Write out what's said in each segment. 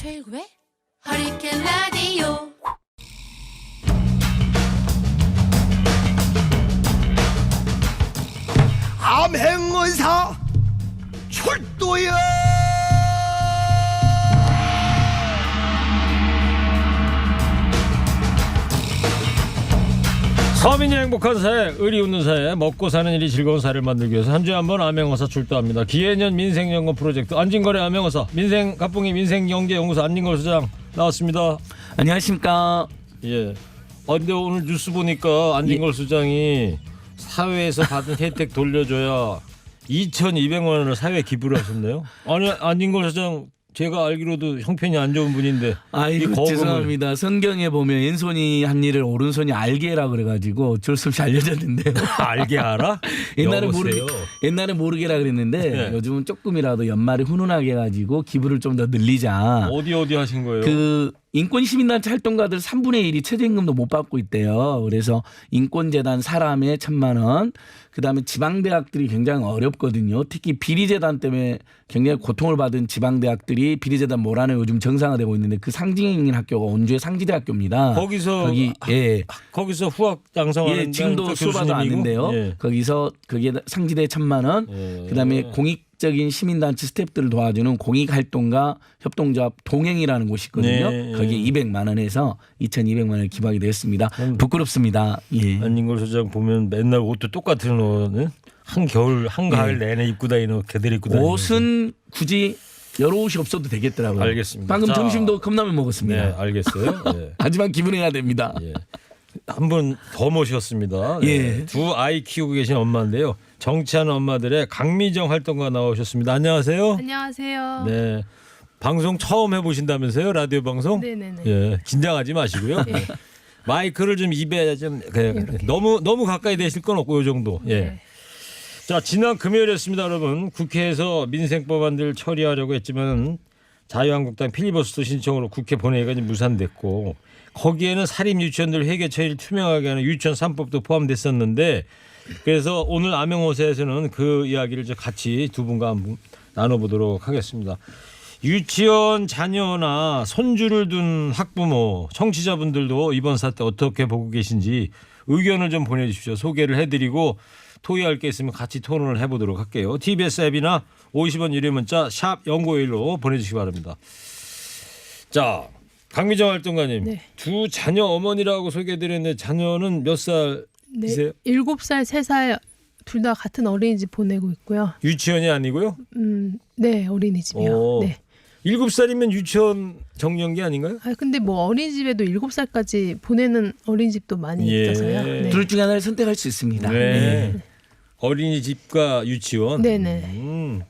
최일구의 허리케인 라디오. 암행의사 출동이야. 서민이 행복한 사회, 의리 웃는 사회, 먹고 사는 일이 즐거운 사회를 만들기 위해서 한 주에 한 번 암행어사 출동합니다. 기해년 민생연금 프로젝트 안진걸의 암행어사 민생갑봉이 민생경제연구소 안진걸 소장 나왔습니다. 안녕하십니까. 예. 근데 오늘 뉴스 보니까 안진걸 소장이 사회에서 받은 혜택 돌려줘야 2,200만 원을 사회에 기부를 하셨네요. 아니 안진걸 소장 제가 알기로도 형편이 안 좋은 분인데. 아이고 죄송합니다. 성경에 보면 왼손이 한 일을 오른손이 알게 해라 그래가지고 어쩔 수 없이 알려졌는데요. 알게 알아? 옛날에 모르게라 그랬는데 네. 요즘은 조금이라도 연말에 훈훈하게 해가지고 기부를 좀 더 늘리자. 어디 하신 거예요? 그 인권시민단체 활동가들 3분의 1이 최저임금도 못 받고 있대요. 그래서 인권재단 사람에 1,000만 원. 그다음에 지방대학들이 굉장히 어렵거든요. 특히 비리재단 때문에 굉장히 고통을 받은 지방대학들이 비리재단 몰아내 요즘 정상화되고 있는데 그 상징인 학교가 온주의 상지대학교입니다. 거기서 후학 양성하는 지금도 수업도 왔는데요. 예. 거기서 그게 상지대 1,000만 원. 예. 그다음에 공익적인 시민단체 스태프들을 도와주는 공익활동가 협동조합 동행이라는 곳이 있거든요. 네. 거기에 200만 원에서 2,200만 원을 기부하게 됐습니다. 부끄럽습니다. 예. 안진걸 소장 보면 맨날 옷도 똑같은 옷은 한겨울 한가을 내내 입고 다니는 걔들 입고 다니는 옷은 굳이 여러 옷이 없어도 되겠더라고요. 알겠습니다. 방금 자, 점심도 컵라면 먹었습니다. 네, 알겠어요. 예. 하지만 기분해야 됩니다. 예. 한 분 더 모셨습니다. 예. 두 아이 키우고 계신 엄마인데요. 정치하는 엄마들의 강미정 활동가 나오셨습니다. 안녕하세요. 안녕하세요. 네. 방송 처음 해보신다면서요? 라디오 방송? 네네네. 예, 긴장하지 마시고요. 예. 마이크를 좀 입에 좀 너무 가까이 대실 건 없고 요 정도. 예. 네. 자, 지난 금요일이었습니다, 여러분. 국회에서 민생법안들 처리하려고 했지만 자유한국당 필리버스터 신청으로 국회 본회의가 이제 무산됐고 거기에는 사립 유치원들 회계 처리를 투명하게 하는 유치원 3법도 포함됐었는데 그래서 오늘 암행어사에서는 그 이야기를 같이 두 분과 한번 나눠보도록 하겠습니다. 유치원 자녀나 손주를 둔 학부모, 청취자분들도 이번 사태 어떻게 보고 계신지 의견을 좀 보내주십시오. 소개를 해드리고 토의할 게 있으면 같이 토론을 해보도록 할게요. TBS 앱이나 50원 유료 문자 샵 0951로 보내주시기 바랍니다. 자, 강미정 활동가님. 네. 두 자녀 어머니라고 소개해드렸는데 자녀는 몇 살이세요? 7살, 3살 둘 다 같은 어린이집 보내고 있고요. 유치원이 아니고요? 네, 어린이집이요. 네. 7살이면 유치원 정년기 아닌가요? 근데 뭐 어린이집에도 7살까지 보내는 어린이집도 많이 예. 있어서요. 네. 둘 중에 하나를 선택할 수 있습니다. 네. 어린이집과 유치원. 네네.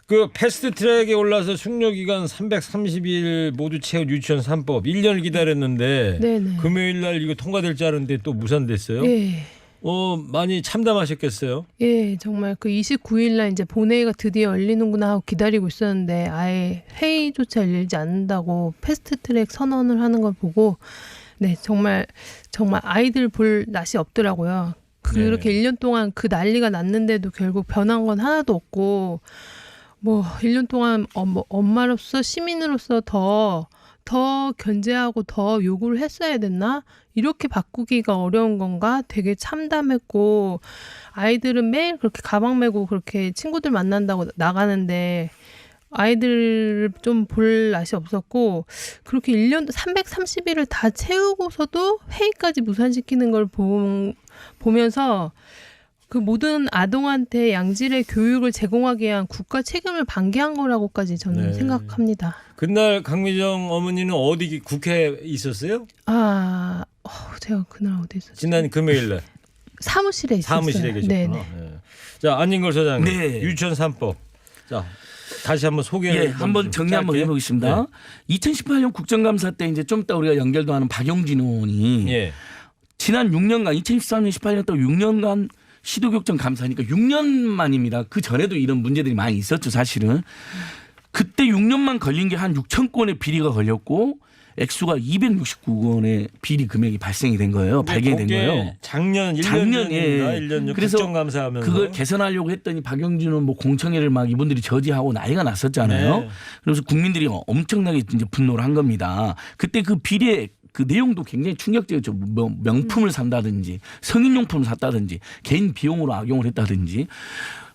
그 패스트트랙에 올라서 숙려기간 330일 모두 채운 유치원 3법 1년을 기다렸는데 네네. 금요일 날 이거 통과될 줄 알았는데 또 무산됐어요. 예. 많이 참담하셨겠어요. 예, 정말 그 29일 날 이제 본회의가 드디어 열리는구나 하고 기다리고 있었는데 아예 회의조차 열리지 않는다고 패스트트랙 선언을 하는 걸 보고 네, 정말 아이들 볼 낯이 없더라고요. 그렇게 1년 동안 그 난리가 났는데도 결국 변한 건 하나도 없고 뭐 1년 동안 엄마로서 시민으로서 더 견제하고 더 요구를 했어야 됐나? 이렇게 바꾸기가 어려운 건가? 되게 참담했고 아이들은 매일 그렇게 가방 메고 그렇게 친구들 만난다고 나가는데 아이들을 좀 볼 낯이 없었고 그렇게 1년 330일을 다 채우고서도 회의까지 무산시키는 걸 보면서 그 모든 아동한테 양질의 교육을 제공하기 위한 국가 책임을 방기한 거라고까지 저는 생각합니다. 그날 강미정 어머니는 어디 국회에 있었어요? 제가 그날 어디 있었지? 지난 금요일 날. 사무실에 있었어요. 사무실에 계셨구나. 네네. 네. 자, 안진걸 소장님. 네. 유치원 3법. 자, 다시 한번 소개를 한번 정리 한번 해보겠습니다. 2018년 국정감사 때 이제 좀 이따 우리가 연결도 하는 박용진 의원이 지난 6년간 2013년 18년 또 6년간 시도교육청 감사니까 6년 만입니다. 그 전에도 이런 문제들이 많이 있었죠, 사실은. 그때 6년만 걸린 게 한 6천 건의 비리가 걸렸고 액수가 269억 원의 비리 금액이 발생이 된 거예요. 발견이 된 거예요. 작년 1년 전인가 1년 전 그래서 국정감사하면서 그걸 개선하려고 했더니 박영진은 뭐 공청회를 막 이분들이 저지하고 난리가 났었잖아요. 네. 그래서 국민들이 엄청나게 이제 분노를 한 겁니다. 그때 그 비리의 그 내용도 굉장히 충격적이었죠. 뭐 명품을 산다든지 성인용품을 샀다든지 개인 비용으로 악용을 했다든지.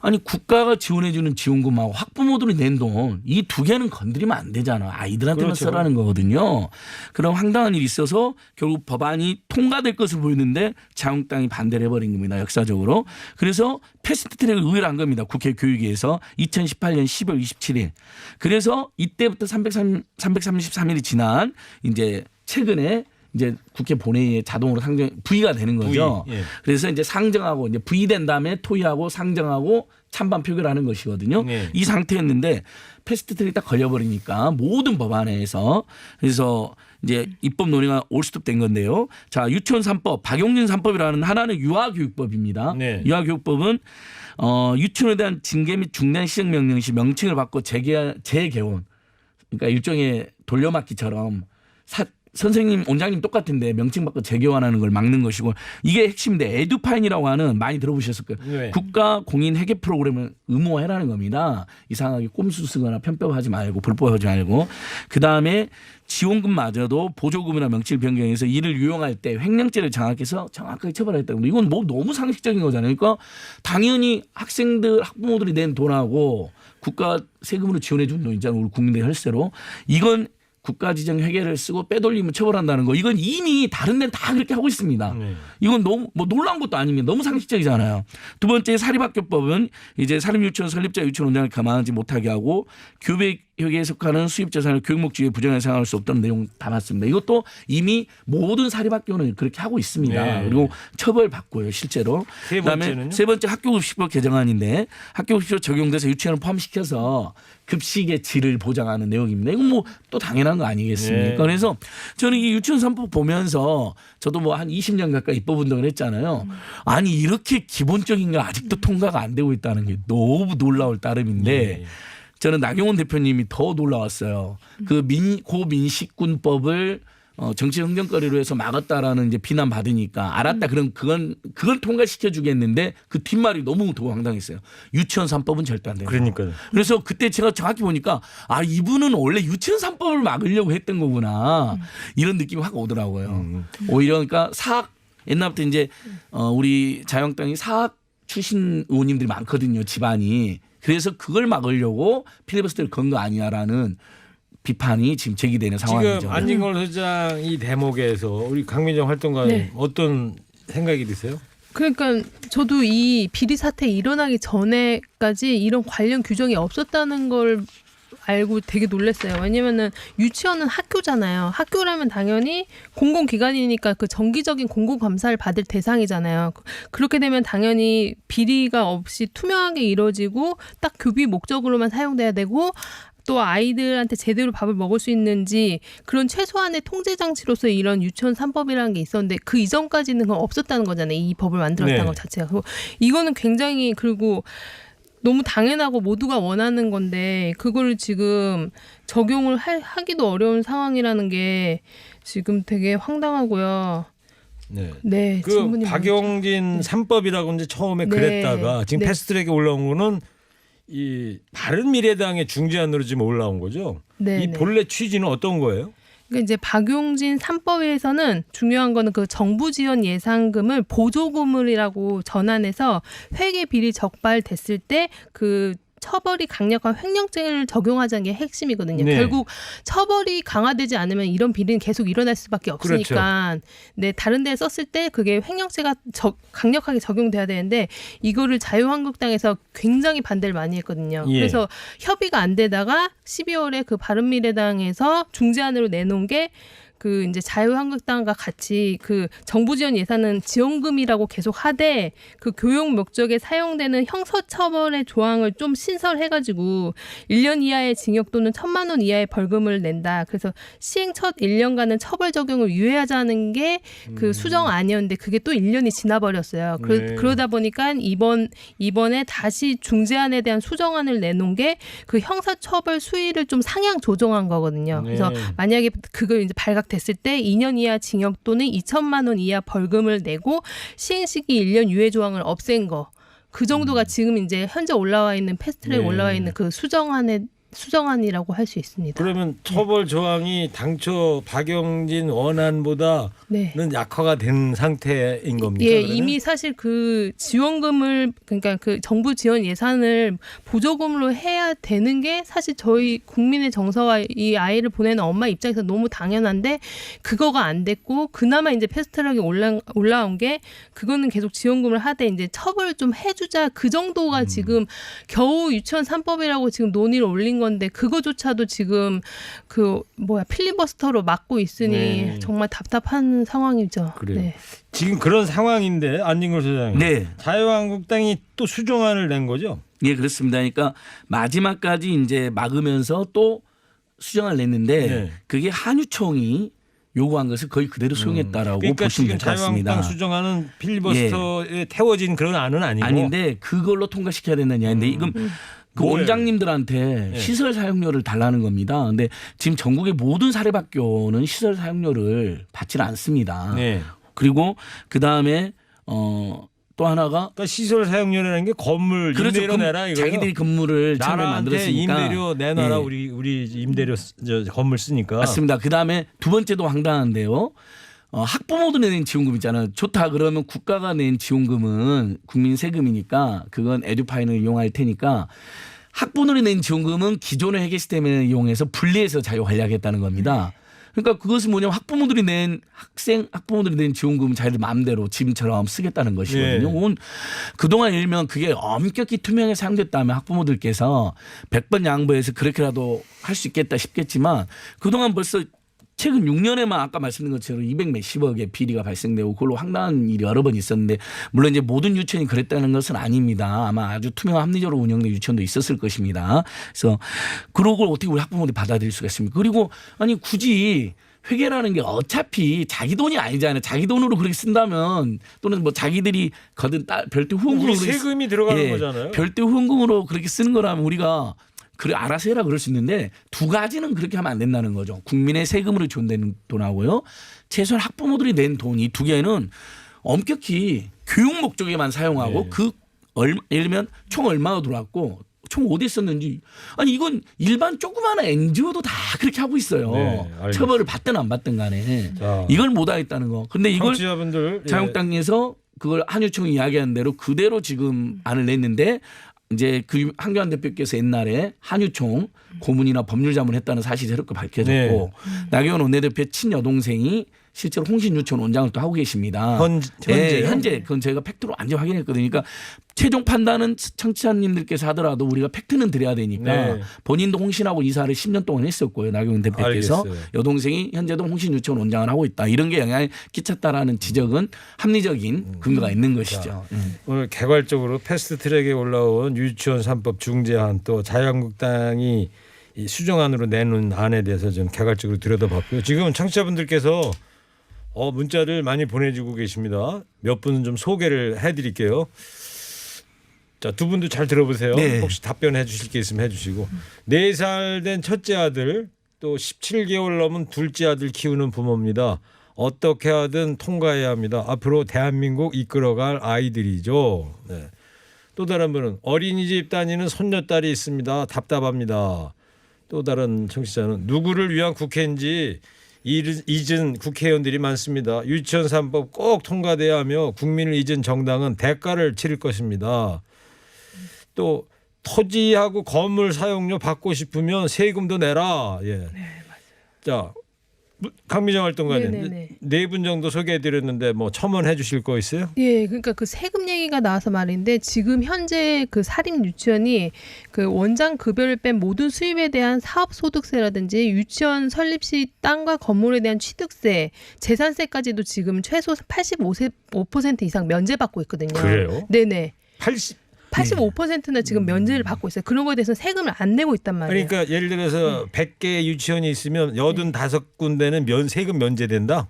아니 국가가 지원해주는 지원금하고 학부모들이 낸 돈 이 두 개는 건드리면 안 되잖아. 아이들한테만 그렇죠. 쓰라는 거거든요. 그런 황당한 일이 있어서 결국 법안이 통과될 것을 보였는데 자유한국당이 반대를 해버린 겁니다. 역사적으로. 그래서 패스트트랙을 의뢰를 한 겁니다. 국회 교육위에서 2018년 10월 27일. 그래서 이때부터 333일이 지난 이제 최근에 이제 국회 본회의에 자동으로 상정 부의가 되는 거죠. 부의, 예. 그래서 이제 상정하고 이제 부의된 다음에 토의하고 상정하고 찬반 표결하는 것이거든요. 네. 이 상태였는데 패스트트랙이 딱 걸려버리니까 모든 법안에서 그래서 이제 입법 논의가 올스톱된 건데요. 자, 유치원 3법, 박용진 3법이라는 하나는 유아교육법입니다. 네. 유아교육법은 유치원에 대한 징계 및 중단 시정 명령 시 명칭을 바꿔 재개원. 그러니까 일종의 돌려막기처럼 선생님, 원장님 똑같은데 명칭 바꿔 재개원하는 걸 막는 것이고 이게 핵심인데 에듀파인이라고 하는 많이 들어보셨을 거예요. 네. 국가 공인 회계 프로그램을 의무화해라는 겁니다. 이상하게 꼼수 쓰거나 편법하지 말고 불법하지 말고 그다음에 지원금마저도 보조금이나 명칭 변경해서 이를 유용할 때 횡령죄를 장악해서 정확하게 처벌했다고. 이건 뭐 너무 상식적인 거잖아요. 그러니까 당연히 학생들 학부모들이 낸 돈하고 국가 세금으로 지원해 준 돈 있잖아요. 우리 국민들 혈세로. 이건 국가 지정 회계를 쓰고 빼돌리면 처벌한다는 거. 이건 이미 다른 데는 다 그렇게 하고 있습니다. 네. 이건 너무 뭐 놀라운 것도 아닙니다. 너무 상식적이잖아요. 두 번째 사립학교법은 이제 사립유치원 설립자 유치원 원장을 감안하지 못하게 하고 교백회계에 속하는 수입재산을 교육목적에 부정하게 사용할 수 없다는 내용 담았습니다. 이것도 이미 모든 사립학교는 그렇게 하고 있습니다. 네. 그리고 처벌받고요. 실제로. 세 그다음에 번째는요? 세 번째 학교급식법 개정안인데 학교급식법 적용돼서 유치원을 포함시켜서 급식의 질을 보장하는 내용입니다. 이건 뭐 또 당연한 거 아니겠습니까? 네. 그래서 저는 이 유치원 3법 보면서 저도 뭐 한 20년 가까이 입법운동을 했잖아요. 아니 이렇게 기본적인 게 아직도 통과가 안 되고 있다는 게 너무 놀라울 따름인데 네. 저는 나경원 대표님이 더 놀라웠어요. 그 고민식군법을 정치흥정거리로 해서 막았다라는 이제 비난 받으니까 알았다. 그럼 그건 통과시켜 주겠는데 그 뒷말이 너무 더 황당했어요. 유치원 3법은 절대 안 된다. 그러니까요. 그래서 그때 제가 정확히 보니까 아 이분은 원래 유치원 3법을 막으려고 했던 거구나 이런 느낌이 확 오더라고요. 오히려 그러니까 사학 옛날부터 이제 우리 자유한국당이 사학 출신 의원님들이 많거든요. 집안이. 그래서 그걸 막으려고 필리버스터를 건 거 아니냐라는 비판이 지금 제기되는 상황이죠. 지금 안진걸 회장 이 대목에서 우리 강민정 활동가님 네. 어떤 생각이 드세요? 그러니까 저도 이 비리 사태 일어나기 전에까지 이런 관련 규정이 없었다는 걸 알고 되게 놀랐어요. 왜냐면은 유치원은 학교잖아요. 학교라면 당연히 공공기관이니까 그 정기적인 공공감사를 받을 대상이잖아요. 그렇게 되면 당연히 비리가 없이 투명하게 이루어지고 딱 교비 목적으로만 사용돼야 되고 또 아이들한테 제대로 밥을 먹을 수 있는지 그런 최소한의 통제 장치로서 이런 유치원 3법이라는 게 있었는데 그 이전까지는 그건 없었다는 거잖아요. 이 법을 만들었다는 네. 것 자체가. 그리고 이거는 굉장히 그리고 너무 당연하고 모두가 원하는 건데 그거를 지금 적용을 하기도 어려운 상황이라는 게 지금 되게 황당하고요. 네. 네, 그 질문이 박용진 3법이라고 이제 처음에 네. 그랬다가 지금 네. 패스트트랙에 올라온 거는 이 바른미래당의 중재안으로 지금 올라온 거죠. 네, 이 네. 본래 취지는 어떤 거예요? 그러니까 이제 박용진 3법에서는 중요한 거는 그 정부 지원 예산금을 보조금이라고 전환해서 회계 비리 적발됐을 때 그 처벌이 강력한 횡령죄를 적용하자는 게 핵심이거든요. 네. 결국 처벌이 강화되지 않으면 이런 비리는 계속 일어날 수밖에 없으니까 네, 다른 데에 썼을 때 그게 횡령죄가 강력하게 적용돼야 되는데 이거를 자유한국당에서 굉장히 반대를 많이 했거든요. 예. 그래서 협의가 안 되다가 12월에 그 바른미래당에서 중재안으로 내놓은 게 그 이제 자유한국당과 같이 그 정부 지원 예산은 지원금이라고 계속 하되 그 교육 목적에 사용되는 형사처벌의 조항을 좀 신설해가지고 1년 이하의 징역 또는 1,000만 원 이하의 벌금을 낸다. 그래서 시행 첫 1년간은 처벌 적용을 유예하자는 게 그 수정안이었는데 그게 또 1년이 지나버렸어요. 네. 그러다 보니까 이번에 다시 중재안에 대한 수정안을 내놓은 게 그 형사처벌 수위를 좀 상향 조정한 거거든요. 그래서 네. 만약에 그걸 이제 발각됐을 때 2년 이하 징역 또는 2,000만 원 이하 벌금을 내고 시행 시기 1년 유예 조항을 없앤 거. 그 정도가 지금 이제 현재 올라와 있는 패스트트랙 네. 올라와 있는 그 수정안이라고 할 수 있습니다. 그러면 처벌 조항이 당초 박영진 원안보다는 네. 약화가 된 상태인 겁니까? 예, 그러면? 이미 사실 그 지원금을 그러니까 그 정부 지원 예산을 보조금으로 해야 되는 게 사실 저희 국민의 정서와 이 아이를 보내는 엄마 입장에서 너무 당연한데 그거가 안 됐고 그나마 이제 패스트트랙에 올라온 게 그거는 계속 지원금을 하되 이제 처벌을 좀 해주자 그 정도가 지금 겨우 유치원 3법이라고 지금 논의를 올린 건데 그거조차도 지금 그 필리버스터로 막고 있으니 네. 정말 답답한 상황이죠. 그래요. 네. 지금 그런 상황인데 안진걸 소장님. 네. 자유한국당이 또 수정안을 낸 거죠? 예, 그렇습니다. 그러니까 마지막까지 이제 막으면서 또 수정을 냈는데 네. 그게 한유총이 요구한 것을 거의 그대로 수용했다라고 그러니까 보시면 지금 될 것 같습니다. 자유한국당 수정안은 필리버스터에 태워진 그런 안은 아니고 아닌데 그걸로 통과시켜야 된다는 이야기인데 이건 그 뭐예요? 원장님들한테 네. 시설 사용료를 달라는 겁니다. 근데 지금 전국의 모든 사립학교는 시설 사용료를 받지는 않습니다. 네. 그리고 그 다음에 또 하나가 그러니까 시설 사용료라는 게 건물 그렇죠. 임대료 내라 이거예요. 자기들이 건물을 처음에 나라한테 만들었으니까 임대료 내놔라. 예. 우리 임대료 건물 쓰니까. 맞습니다. 그 다음에 두 번째도 황당한데요. 학부모들이 낸 지원금 있잖아요. 좋다 그러면 국가가 낸 지원금은 국민 세금이니까 그건 에듀파인을 이용할 테니까 학부모들이 낸 지원금은 기존의 회계 시스템을 이용해서 분리해서 자유 관리하겠다는 겁니다. 그러니까 그것은 뭐냐면 학부모들이 낸 지원금은 자기들 마음대로 지금처럼 쓰겠다는 것이거든요. 네. 그건 그동안 일면 그게 엄격히 투명하게 사용됐다면 학부모들께서 100번 양보해서 그렇게라도 할 수 있겠다 싶겠지만 그동안 벌써 최근 6년에만 아까 말씀드린 것처럼 200몇십억의 비리가 발생되고 그걸로 황당한 일이 여러 번 있었는데 물론 이제 모든 유치원이 그랬다는 것은 아닙니다. 아마 아주 투명 합리적으로 운영된 유치원도 있었을 것입니다. 그래서 그런 걸 어떻게 우리 학부모들이 받아들일 수가 있습니까? 그리고 아니 굳이 회계라는 게 어차피 자기 돈이 아니잖아요. 자기 돈으로 그렇게 쓴다면 또는 뭐 자기들이 거둔 별도 후원금으로 우리 세금이 들어가는 거잖아요. 별도 후원금으로 그렇게 쓰는 거라면 우리가 그래 알아서 해라 그럴 수 있는데 두 가지는 그렇게 하면 안 된다는 거죠. 국민의 세금으로 지원되는 돈하고요. 최소한 학부모들이 낸 돈 이 두 개는 엄격히 교육 목적에만 사용하고 네. 예를 들면 총 얼마가 들어왔고 총 어디 썼는지 아니 이건 일반 조그마한 NGO도 다 그렇게 하고 있어요. 네, 알겠습니다. 처벌을 받든 안 받든 간에 자, 이걸 못 하겠다는 거. 근데 이걸 청취자분들 자유한국당에서 그걸 한유총이 이야기한 대로 그대로 지금 안을 냈는데 이제 그 한교안 대표께서 옛날에 한유총 고문이나 법률자문 했다는 사실이 새롭게 밝혀졌고 네. 나경원 원내대표의 친여동생이 실제로 홍신유치원 원장을 또 하고 계십니다. 현재요? 현재 그건 저희가 팩트로 완전 확인했거든요. 그러니까 최종 판단은 청취자님들께서 하더라도 우리가 팩트는 드려야 되니까 네. 본인도 홍신하고 이사를 10년 동안 했었고요. 나경원 대표께서 알겠어요. 여동생이 현재도 홍신유치원 원장을 하고 있다. 이런 게 영향을 끼쳤다라는 지적은 합리적인 근거가 있는 것이죠. 오늘 개괄적으로 패스트트랙에 올라온 유치원 3법 중재안 또 자유한국당이 이 수정안으로 내놓은 안에 대해서 좀 개괄적으로 들여다봤고요. 지금 청취자분들께서 문자를 많이 보내주고 계십니다. 몇 분은 좀 소개를 해드릴게요. 자, 두 분도 잘 들어보세요. 네. 혹시 답변해 주실 게 있으면 해주시고 4살 된 첫째 아들 또 17개월 넘은 둘째 아들 키우는 부모입니다. 어떻게 하든 통과해야 합니다. 앞으로 대한민국 이끌어갈 아이들이죠. 네. 또 다른 분은 어린이집 다니는 손녀딸이 있습니다. 답답합니다. 또 다른 청취자는 누구를 위한 국회인지 잊은 국회의원들이 많습니다. 유치원 3법 꼭 통과돼야 하며 국민을 잊은 정당은 대가를 치를 것입니다. 또 토지하고 건물 사용료 받고 싶으면 세금도 내라. 예. 자, 강미정 활동가님 네네네. 네 분 정도 소개해드렸는데 뭐 첨언해 주실 거 있어요? 예, 그러니까 그 세금 얘기가 나와서 말인데 지금 현재 그 사립 유치원이 그 원장 급여를 뺀 모든 수입에 대한 사업 소득세라든지 유치원 설립 시 땅과 건물에 대한 취득세, 재산세까지도 지금 최소 85% 이상 면제받고 있거든요. 그래요? 네네. 80. 85%나 지금 면제를 받고 있어요. 그런 거에 대해서 세금을 안 내고 있단 말이에요. 그러니까 예를 들어서 100개 유치원이 있으면 85군데는 세금 면제된다.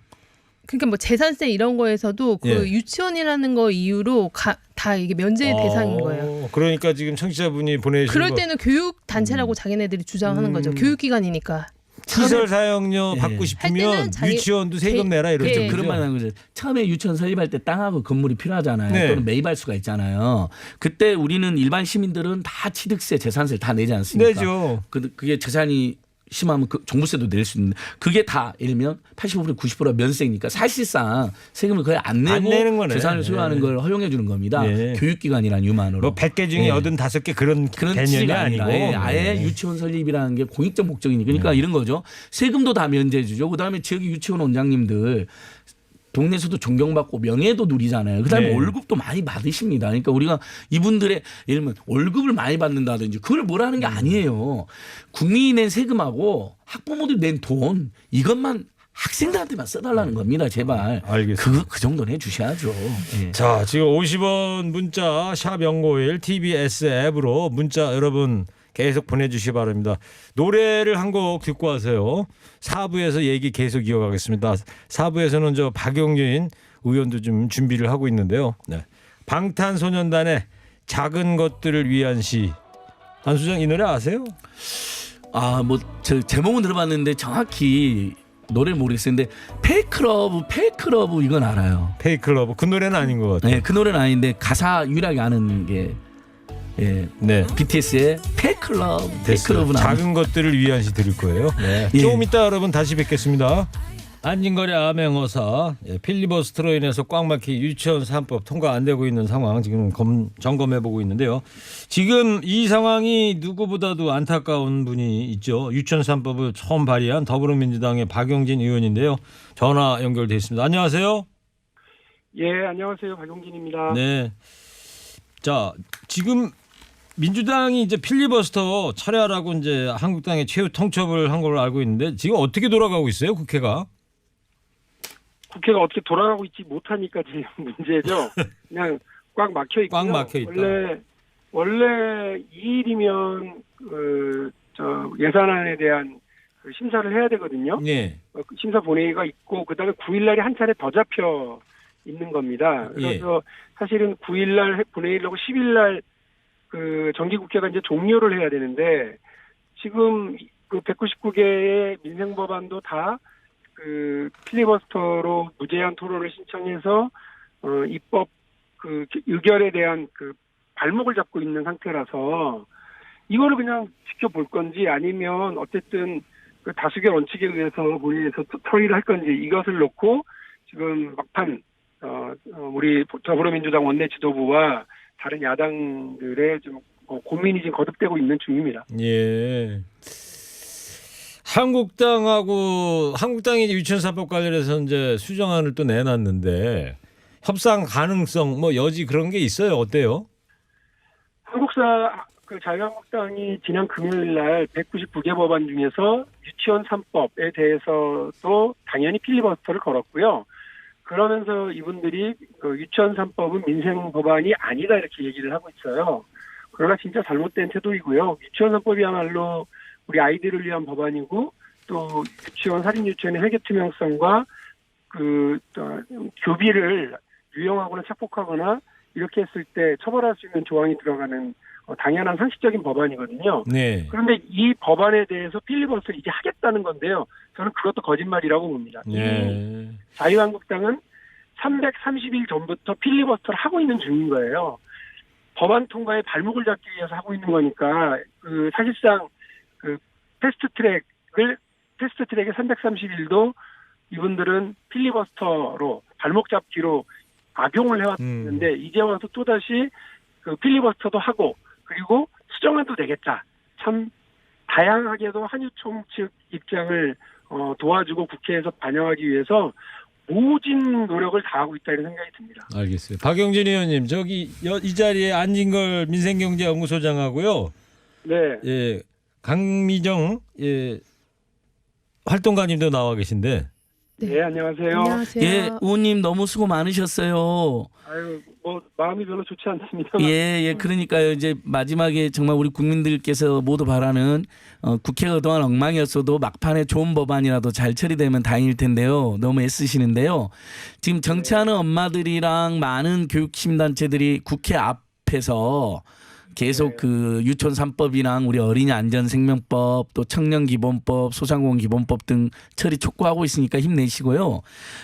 그러니까 뭐 재산세 이런 거에서도 그 예. 유치원이라는 거 이유로 다 이게 면제 대상인 거예요. 그러니까 지금 청취자분이 보내주신 그럴 거 때는 교육 단체라고 자기네들이 주장하는 거죠. 교육기관이니까. 시설 사용료 예. 받고 할 싶으면 때는 자기- 유치원도 세금 내라 이런 예. 좀 그런 말 하는 거죠. 처음에 유치원 설립할 때 땅하고 건물이 필요하잖아요. 네. 또는 매입할 수가 있잖아요. 그때 우리는 일반 시민들은 다 취득세, 재산세 다 내지 않습니까? 내죠. 그게 재산이 심하면 그 종부세도 낼 수 있는데 그게 다 예를 들면 85% 90%가 면세니까 사실상 세금을 거의 안 안 내고 내는 거네. 재산을 소유하는 네. 걸 허용해 주는 겁니다. 네. 교육기관이란 유만으로. 뭐 100개 중에 예. 85개 그런 개념이 취지가 아니고 아니라 아예 네. 유치원 설립이라는 게 공익적 목적이니까 그러니까 이런 거죠. 세금도 다 면제해 주죠. 그다음에 지역 유치원 원장님들 동네에서도 존경받고 명예도 누리잖아요. 그다음에 네. 월급도 많이 받으십니다. 그러니까 우리가 이분들의 예를 들면 월급을 많이 받는다든지 그걸 뭐라는 게 아니에요. 국민이 낸 세금하고 학부모들이 낸 돈 이것만 학생들한테만 써달라는 겁니다. 제발. 알겠습니다. 그 정도는 해주셔야죠. 예. 자, 지금 50원 문자 샵 0951 TBS 앱으로 문자 여러분 계속 보내주시기 바랍니다. 노래를 한 곡 듣고 와서요. 4부에서 얘기 계속 이어가겠습니다. 4부에서는 저 박용진 의원도 좀 준비를 하고 있는데요. 네. 방탄소년단의 작은 것들을 위한 시. 안 수장 이 노래 아세요? 뭐 저 제목은 들어봤는데 정확히 노래를 모르겠어요. 근데 페이크러브 이건 알아요. 페이클러브 그 노래는 아닌 것 같아요. 네, 그 노래는 아닌데 가사 유일하게 아는 게 예, 네. BTS의 페이크러브. 페이크러브는 작은 것들을 위한 시 들을 거예요. 네. 예. 조금 이따 여러분 다시 뵙겠습니다. 안진걸의 암행어사 필리버스터로 인해서 꽉 막힌 유치원 3법 통과 안 되고 있는 상황 지금 점검해 보고 있는데요. 지금 이 상황이 누구보다도 안타까운 분이 있죠. 유치원 3법을 처음 발의한 더불어민주당의 박용진 의원인데요. 전화 연결돼 있습니다. 안녕하세요. 예, 안녕하세요. 박용진입니다. 네. 자, 지금 민주당이 이제 필리버스터 철회하라고 이제 한국당의 최후 통첩을 한 걸로 알고 있는데 지금 어떻게 돌아가고 있어요, 국회가? 국회가 어떻게 돌아가고 있지 못하니까 지금 문제죠. 그냥 꽉 막혀 있고요. 꽉 막혀 있다. 원래 2일이면 예산안에 대한 그 심사를 해야 되거든요. 네. 심사 본회의가 있고 그다음에 9일날이 한 차례 더 잡혀 있는 겁니다. 그래서 사실은 9일날 본회의를 하고 10일날 그 정기국회가 이제 종료를 해야 되는데 지금 그 199개의 민생법안도 다 그 필리버스터로 무제한 토론을 신청해서 입법 그 의결에 대한 그 발목을 잡고 있는 상태라서 이거를 그냥 지켜볼 건지 아니면 어쨌든 그 다수결 원칙에 의해서 본회의에서 처리를 할 건지 이것을 놓고 지금 막판 우리 더불어민주당 원내 지도부와 다른 야당들의 좀 고민이 지금 거듭되고 있는 중입니다. 예. 한국당이 유치원 3법 관련해서 이제 수정안을 또 내놨는데 협상 가능성 뭐 여지 그런 게 있어요. 어때요? 자유한국당이 지난 금요일 날 199개 법안 중에서 유치원 3법에 대해서도 당연히 필리버스터를 걸었고요. 그러면서 이분들이 그 유치원 3법은 민생 법안이 아니다 이렇게 얘기를 하고 있어요. 그러나 진짜 잘못된 태도이고요. 유치원 3법이야말로 우리 아이들을 위한 법안이고 또 유치원 사립 유치원의 회계 투명성과 그 교비를 유용하거나 착복하거나 이렇게 했을 때 처벌할 수 있는 조항이 들어가는 당연한 상식적인 법안이거든요. 네. 그런데 이 법안에 대해서 필리버스터를 이제 하겠다는 건데요. 저는 그것도 거짓말이라고 봅니다. 네. 자유한국당은 330일 전부터 필리버스터를 하고 있는 중인 거예요. 법안 통과에 발목을 잡기 위해서 하고 있는 거니까 그 사실상 그 패스트트랙의 330일도 이분들은 필리버스터로 발목 잡기로 악용을 해왔는데 이제 와서 또 다시 그 필리버스터도 하고 그리고 수정안도 내겠다. 참 다양하게도 한유총 측 입장을 도와주고 국회에서 반영하기 위해서 모진 노력을 다하고 있다 이런 생각이 듭니다. 알겠어요. 박용진 의원님 저기 이 자리에 안진걸 민생경제연구소장하고요. 네. 예, 강미정 활동가님도 나와 계신데. 네, 안녕하세요. 안녕하세요. 예, 의원님 너무 수고 많으셨어요. 아유, 뭐 마음이 별로 좋지 않습니다. 예, 그러니까요. 이제 마지막에 정말 우리 국민들께서 모두 바라는 국회가 그동안 엉망이었어도 막판에 좋은 법안이라도 잘 처리되면 다행일 텐데요. 너무 애쓰시는데요. 지금 정치하는 엄마들이랑 많은 교육시민단체들이 국회 앞에서 계속 그 유치원 3법이랑 우리 어린이 안전생명법 또 청년기본법 소상공인기본법 등 처리 촉구하고 있으니까 힘내시고요.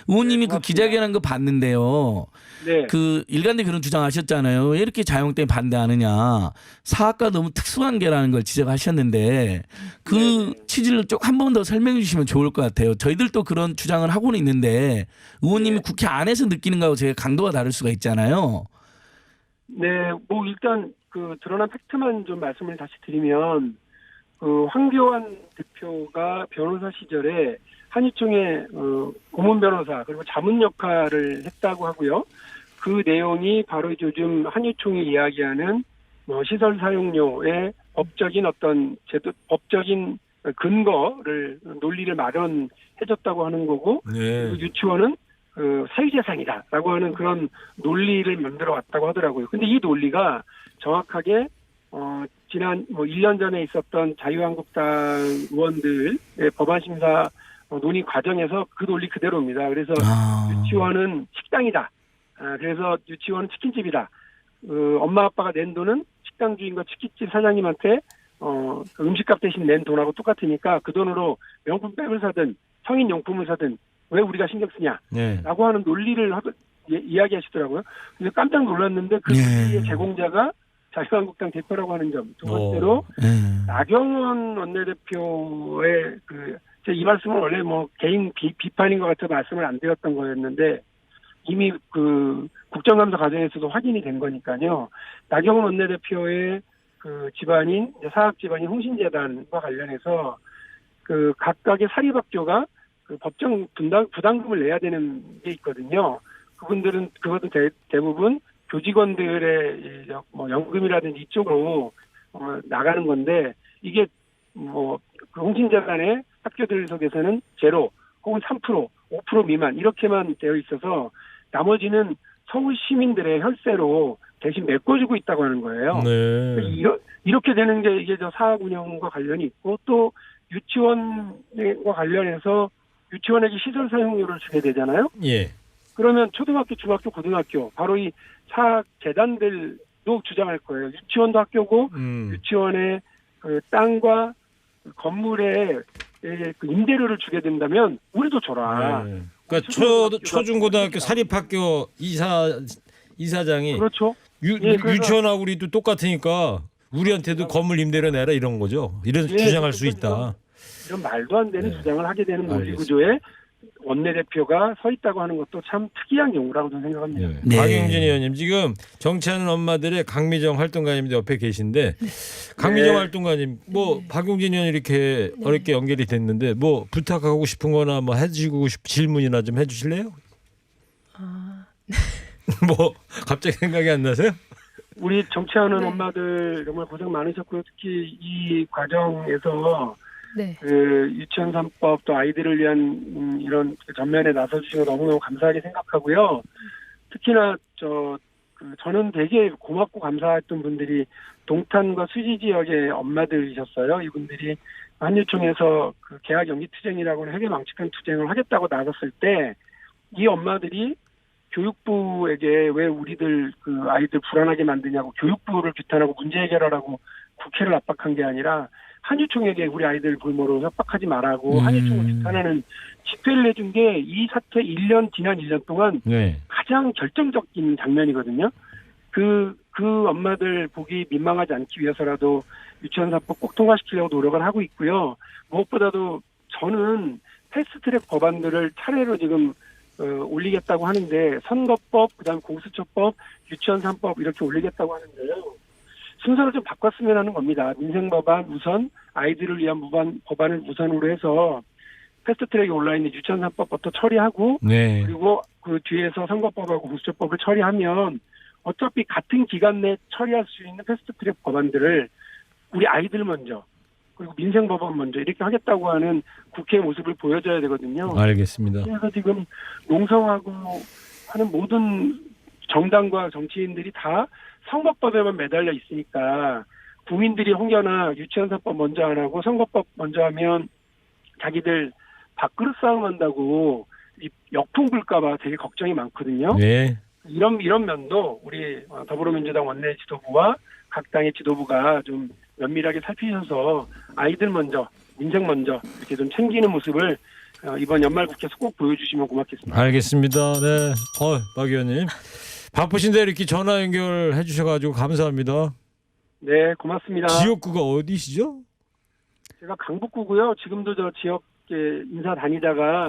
의원님이 그 기자회견한 거 봤는데요. 네. 그 일관되게 그런 주장하셨잖아요. 왜 이렇게 자유한국당이 반대하느냐. 사학과 너무 특수한 게라는 걸 지적하셨는데 그 취지를 좀 한 번 더 설명해 주시면 좋을 것 같아요. 저희들도 그런 주장을 하고는 있는데 의원님이 국회 안에서 느끼는 거하고 제가 강도가 다를 수가 있잖아요. 네, 뭐 일단 그 드러난 팩트만 좀 말씀을 다시 드리면 그 황교안 대표가 변호사 시절에 한유총의 고문 변호사 그리고 자문 역할을 했다고 하고요. 그 내용이 바로 요즘 한유총이 이야기하는 시설 사용료의 법적인 어떤 법적인 근거를 논리를 마련해줬다고 하는 거고 네. 유치원은 사유재산이다라고 하는 그런 논리를 만들어 왔다고 하더라고요. 근데 이 논리가 정확하게 지난 1년 전에 있었던 자유한국당 의원들의 법안 심사 논의 과정에서 그 논리 그대로입니다. 그래서 유치원은 식당이다. 그래서 유치원은 치킨집이다. 엄마 아빠가 낸 돈은 식당 주인과 치킨집 사장님한테 음식값 대신 낸 돈하고 똑같으니까 그 돈으로 명품백을 사든 성인용품을 사든 왜 우리가 신경 쓰냐라고 네. 하는 논리를 이야기하시더라고요. 근데 깜짝 놀랐는데 그 논리의 제공자가 자유한국당 대표라고 하는 점. 두 번째로 나경원 원내대표의 이 말씀은 원래 개인 비판인 것 같아 말씀을 안 드렸던 거였는데 이미 그 국정감사 과정에서도 확인이 된 거니까요. 나경원 원내대표의 그 집안인 사학 집안인 홍신재단과 관련해서 그 각각의 사립학교가 그 법정 부담금을 내야 되는 게 있거든요. 그것도 대부분 교직원들의 연금이라든지 이쪽으로 나가는 건데 이게 그 홍신재단의 학교들 속에서는 제로 혹은 3%, 5% 미만 이렇게만 되어 있어서 나머지는 서울 시민들의 혈세로 대신 메꿔주고 있다고 하는 거예요. 네. 이렇게 되는 게 이게 사학 운영과 관련이 있고 또 유치원과 관련해서 유치원에게 시설 사용료를 주게 되잖아요. 예. 그러면 초등학교, 중학교, 고등학교 바로 이 사학 재단들도 주장할 거예요. 유치원도 학교고 유치원의 그 땅과 그 건물에 그 임대료를 주게 된다면 우리도 줘라. 네. 그러니까 초중고등학교 사립학교 이사장이 그렇죠. 유치원하고 우리도 똑같으니까 우리한테도 건물 임대료 내라 이런 거죠. 이런 주장할 수 있다. 이런 말도 안 되는 주장을 하게 되는 논리 알겠습니다. 구조에 원내대표가 서 있다고 하는 것도 참 특이한 경우라고 저는 생각합니다. 네. 박용진 의원님 지금 정치하는 엄마들의 강미정 활동가님 옆에 계신데 강미정 활동가님 박용진 의원 이렇게 어렵게 연결이 됐는데 부탁하고 싶은 거나 해주고 질문이나 좀 해주실래요? 갑자기 생각이 안 나세요? 우리 정치하는 엄마들 정말 고생 많으셨고요. 특히 이 과정에서 네. 그 유치원 3법 또 아이들을 위한 이런 전면에 나서주시고 너무너무 감사하게 생각하고요. 특히나 저는 되게 고맙고 감사했던 분들이 동탄과 수지 지역의 엄마들이셨어요. 이분들이 한유총에서 그 계약 연기 투쟁이라고 하는 회계망측한 투쟁을 하겠다고 나섰을 때 이 엄마들이 교육부에게 왜 우리들 그 아이들 불안하게 만드냐고 교육부를 규탄하고 문제 해결하라고 국회를 압박한 게 아니라 한유총에게 우리 아이들 불모로 협박하지 말라고 한유총을 규탄하는 집회를 해준 게 이 사태 지난 1년 동안 가장 결정적인 장면이거든요. 그 엄마들 보기 민망하지 않기 위해서라도 유치원 3법 꼭 통과시키려고 노력을 하고 있고요. 무엇보다도 저는 패스트트랙 법안들을 차례로 지금 올리겠다고 하는데 선거법, 그다음에 공수처법, 유치원 3법 이렇게 올리겠다고 하는데요. 순서를 좀 바꿨으면 하는 겁니다. 민생법안 우선, 아이들을 위한 법안을 우선으로 해서 패스트트랙에 올라 있는 유치원 3법부터 처리하고 네. 그리고 그 뒤에서 선거법하고 공수처법을 처리하면 어차피 같은 기간 내에 처리할 수 있는 패스트트랙 법안들을 우리 아이들 먼저 그리고 민생법안 먼저 이렇게 하겠다고 하는 국회의 모습을 보여줘야 되거든요. 알겠습니다. 그래서 지금 농성하고 하는 모든 정당과 정치인들이 다 선거법에만 매달려 있으니까 국민들이 혹여나 유치원 3법 먼저 안 하고 선거법 먼저 하면 자기들 밥그릇 싸움 한다고 역풍 불까봐 되게 걱정이 많거든요. 네. 이런 면도 우리 더불어민주당 원내 지도부와 각 당의 지도부가 좀 면밀하게 살피셔서 아이들 먼저, 민생 먼저 이렇게 좀 챙기는 모습을 이번 연말국회에서 꼭 보여주시면 고맙겠습니다. 알겠습니다. 네. 박 의원님. 바쁘신데 이렇게 전화 연결해 주셔가지고 감사합니다. 네, 고맙습니다. 지역구가 어디시죠? 제가 강북구고요. 지금도 저 지역 인사 다니다가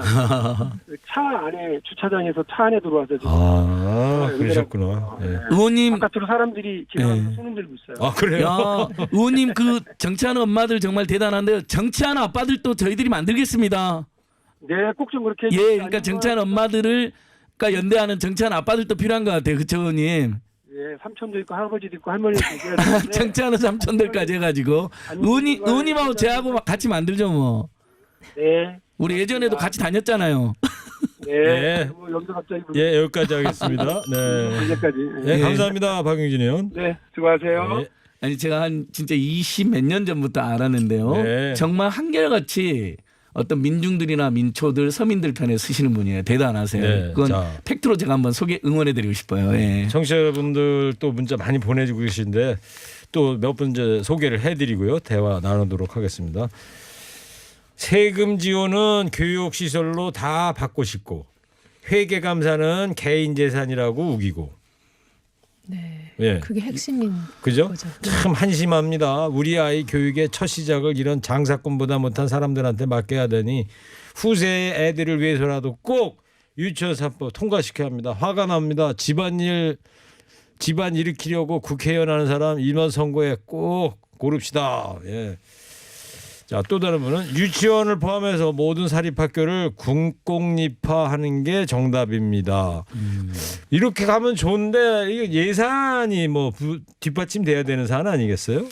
그 차 안에 주차장에서 차 안에 들어와서 지금 그러셨구나. 네. 의원님 바깥으로 사람들이 지나가서 네. 손 흔들고 있어요. 아 그래요? 야, 의원님 그 정치하는 엄마들 정말 대단한데요. 정치하는 아빠들도 저희들이 만들겠습니다. 네, 꼭 좀 그렇게. 예, 그러니까 정치하는 엄마들을 그러니까 연대하는 정치하는 아빠들도 필요한 것 같아요. 그쵸, 의원님? 예, 삼촌도 있고 할아버지도 있고 할머니도 있고 해야 되는데 정치하는 삼촌들까지 해가지고 의원님하고 저하고 같이 만들죠 뭐. 네. 우리 예전에도 같이 다녔잖아요. 네. 네. 뭐 여기서 갑자기 예, 여기까지 하겠습니다. 네. 이제까지. 네, 예. 감사합니다, 박용진 의원. 네, 수고하세요. 네. 아니 제가 한 진짜 20 몇 년 전부터 알았는데요. 네. 정말 한결같이 어떤 민중들이나 민초들 서민들 편에 서시는 분이에요. 대단하세요. 네, 그건 자. 팩트로 제가 한번 응원해드리고 싶어요. 예. 청취자 여러분들 또 문자 많이 보내주고 계신데 또 몇 분 이제 소개를 해드리고요. 대화 나누도록 하겠습니다. 세금 지원은 교육시설로 다 받고 싶고 회계감사는 개인 재산이라고 우기고. 네. 예. 그게 핵심인 그죠? 거죠. 참 한심합니다. 우리 아이 교육의 첫 시작을 이런 장사꾼보다 못한 사람들한테 맡겨야 되니 후세의 애들을 위해서라도 꼭 유치원 3법 통과시켜야 합니다. 화가 납니다. 집안 일으키려고 국회의원 하는 사람 이번 선거에 꼭 고릅시다. 예. 자, 또 다른 분은 유치원을 포함해서 모든 사립학교를 군공립화하는 게 정답입니다. 이렇게 가면 좋은데 이게 예산이 뭐 뒷받침돼야 되는 사안 아니겠어요?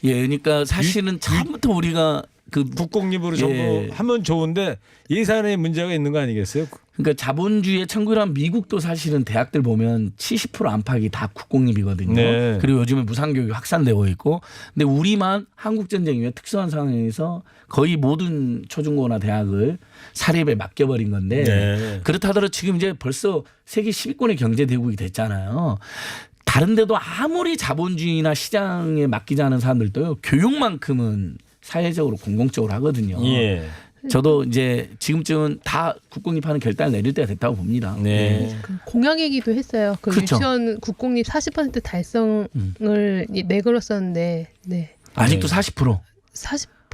예, 그러니까 사실은 처음부터 우리가 그 국공립으로 전부 하면 좋은데 예산에 문제가 있는 거 아니겠어요? 그러니까 자본주의의 천국이란 미국도 사실은 대학들 보면 70% 안팎이 다 국공립이거든요. 네. 그리고 요즘에 무상교육이 확산되고 있고, 근데 우리만 한국전쟁 이후에 특수한 상황에서 거의 모든 초중고나 대학을 사립에 맡겨버린 건데 네. 그렇다 하더라도 지금 이제 벌써 세계 10위권의 경제대국이 됐잖아요. 다른 데도 아무리 자본주의나 시장에 맡기자는 사람들도요, 교육만큼은 사회적으로 공공적으로 하거든요. 예. 저도 이제 지금쯤은 다 국공립하는 결단을 내릴 때가 됐다고 봅니다. 네. 그 공약이기도 했어요. 그 그렇죠. 유치원 국공립 40% 달성을 내걸었었는데, 네. 아직도 40%.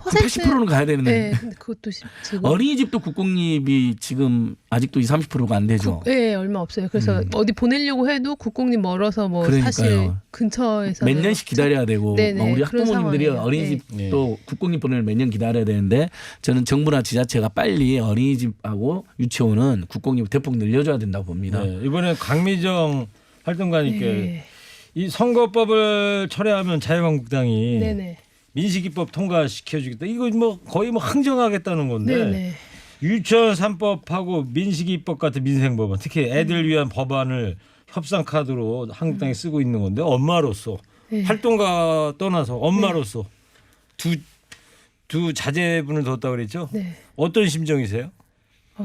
80%는 가야 되는데. 네, 근데 그것도 지금 어린이집도 국공립이 지금 아직도 30%가 안 되죠. 네, 얼마 없어요. 그래서 어디 보내려고 해도 국공립 멀어서 뭐 그러니까요. 사실 근처에서 몇 년씩 기다려야 되고 네네, 우리 그런 학부모님들이 상황이에요. 어린이집도 국공립 보내를 몇 년 기다려야 되는데 저는 정부나 지자체가 빨리 어린이집하고 유치원은 국공립 대폭 늘려줘야 된다고 봅니다. 네. 이번에 강미정 활동가님께 네. 이 선거법을 철회하면 자유한국당이 네네. 민식이법 통과시켜주겠다. 이거 뭐 거의 뭐 항정하겠다는 건데 네네. 유치원 3법하고 민식이법 같은 민생법안 특히 애들 위한 법안을 협상 카드로 한국당이 쓰고 있는 건데 엄마로서 네. 활동가 떠나서 엄마로서 두 자제분을 뒀다고 그랬죠? 네. 어떤 심정이세요?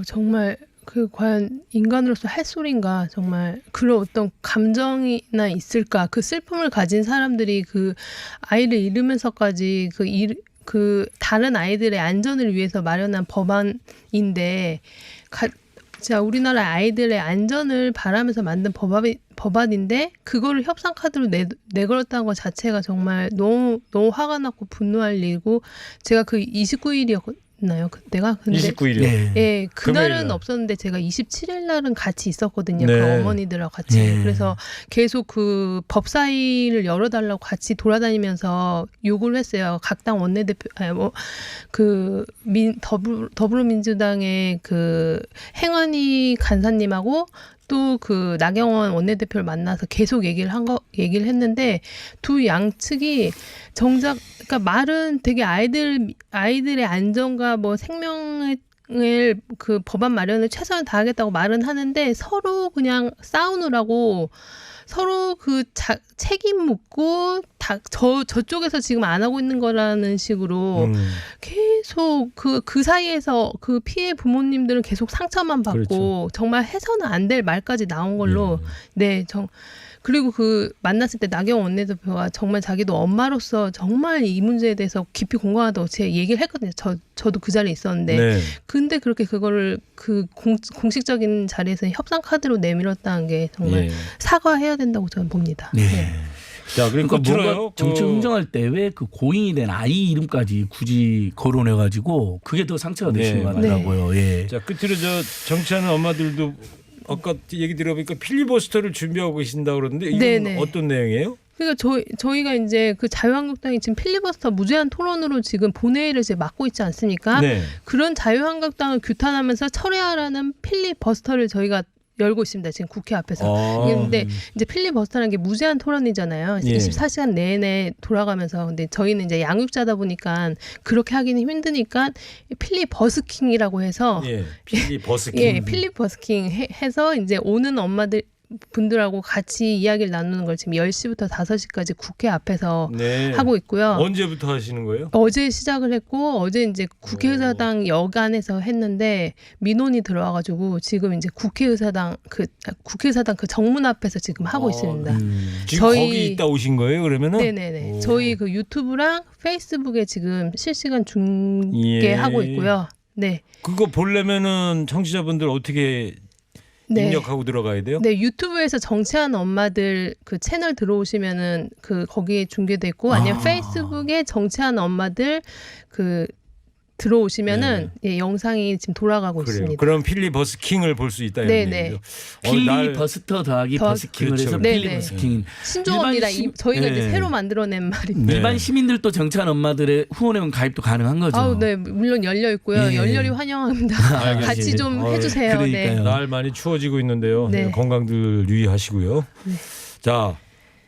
정말 그 과연 인간으로서 할 소린가, 정말 그런 어떤 감정이나 있을까. 그 슬픔을 가진 사람들이 그 아이를 잃으면서까지 그 다른 아이들의 안전을 위해서 마련한 법안인데 진짜 우리나라 아이들의 안전을 바라면서 만든 법안인데 그거를 협상 카드로 내걸었다는 것 자체가 정말 너무 화가 났고 분노할 일이고, 제가 그 29일이었거든요. 29일이었나요 그때가? 근데 29일이요. 네. 예, 그날은 금요일 날. 없었는데 제가 27일 날은 같이 있었거든요. 네. 그 어머니들하고 같이. 네. 그래서 계속 그 법사위를 열어달라고 같이 돌아다니면서 요구를 했어요. 각 당 원내대표, 더불어민주당의 그 행안위 간사님하고 또 그 나경원 원내대표를 만나서 계속 얘기를 했는데 두 양측이 정작 그러니까 말은 되게 아이들의 안전과 뭐 생명을 그 법안 마련을 최선을 다하겠다고 말은 하는데 서로 그냥 싸우느라고 서로 그 책임 묻고 저쪽에서 지금 안 하고 있는 거라는 식으로 계속 그 사이에서 그 피해 부모님들은 계속 상처만 받고 그렇죠. 정말 해서는 안 될 말까지 나온 걸로 그리고 그 만났을 때 나경원 원내대표가 정말 자기도 엄마로서 정말 이 문제에 대해서 깊이 공감하다고 제가 얘기를 했거든요. 저도 그 자리에 있었는데 네. 근데 그렇게 그거를 그 공식적인 자리에서 협상 카드로 내밀었다는 게 정말 예. 사과해야 된다고 저는 봅니다. 네. 네. 자, 그러니까 뭔가 들어요. 정책 흥정할 때 왜 그 고인이 된 아이 이름까지 굳이 거론해가지고 그게 더 상처가 되시는 것 같더라고요. 예. 자, 끝으로 정치하는 엄마들도 아까 얘기 들어보니까 필리버스터를 준비하고 계신다 그러는데 이건 네네. 어떤 내용이에요? 그러니까 저희가 이제 그 자유한국당이 지금 필리버스터 무제한 토론으로 지금 본회의를 이제 맡고 있지 않습니까? 네. 그런 자유한국당을 규탄하면서 철회하라는 필리버스터를 저희가 열고 있습니다. 지금 국회 앞에서. 근데 이제 필리버스터라는 게 무제한 토론이잖아요. 예. 24시간 내내 돌아가면서. 근데 저희는 이제 양육자다 보니까 그렇게 하기는 힘드니까 필리버스킹이라고 해서 예. 필리버스킹. 예, 필리버스킹 해서 이제 오는 엄마들 분들하고 같이 이야기를 나누는 걸 지금 10시부터 5시까지 국회 앞에서 네. 하고 있고요. 언제부터 하시는 거예요? 어제 시작을 했고 어제 이제 국회의사당 여간에서 했는데 민원이 들어와가지고 지금 이제 국회의사당 그 정문 앞에서 지금 하고 있습니다. 지금 거기 있다 오신 거예요, 그러면은? 네네네. 오. 저희 그 유튜브랑 페이스북에 지금 실시간 중계하고 있고요. 네. 그거 보려면은 청취자분들 어떻게 입력하고 들어가야 돼요? 네, 유튜브에서 정치하는 엄마들 그 채널 들어오시면은 그 거기에 중계돼 있고 아니면 페이스북에 정치하는 엄마들 그 들어오시면은 예, 영상이 지금 돌아가고 그래요. 있습니다. 그럼 필리버스킹을 볼 수 있다 이런 네네. 얘기죠. 필리버스터 더하기 버스킹을 그렇죠. 해서 네네. 필리버스킹. 신조어입니다. 저희가 네. 이제 새로 만들어낸 말입니다. 네. 일반 시민들도 정치하는 엄마들의 후원회원 가입도 가능한 거죠. 아우, 네, 물론 열려 있고요. 예. 열렬히 환영합니다. 같이 좀 해주세요. 그러니까요. 날 많이 추워지고 있는데요. 네. 건강들 유의하시고요. 자,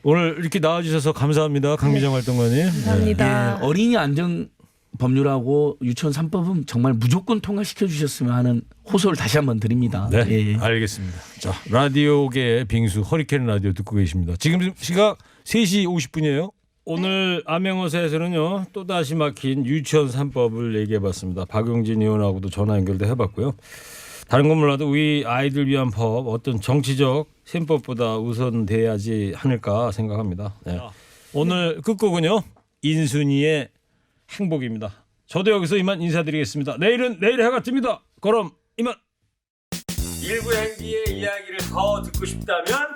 오늘 이렇게 나와주셔서 감사합니다, 강미정 활동가님. 감사합니다. 예, 어린이 안전 법률하고 유치원 3법은 정말 무조건 통과시켜 주셨으면 하는 호소를 다시 한번 드립니다. 네, 예. 알겠습니다. 자, 라디오계의 빙수 허리케인 라디오 듣고 계십니다. 지금 시각 3시 50분이에요. 오늘 암행어사에서는요, 또다시 막힌 유치원 3법을 얘기해봤습니다. 박용진 의원하고도 전화 연결도 해봤고요. 다른 건 몰라도 우리 아이들 위한 법, 어떤 정치적 셈법보다 우선돼야지 않을까 생각합니다. 네. 오늘 끝곡은요, 인순이의 행복입니다. 저도 여기서 이만 인사드리겠습니다. 내일은 내일 해가 뜹니다. 그럼 이만. 일부 행기의 이야기를 더 듣고 싶다면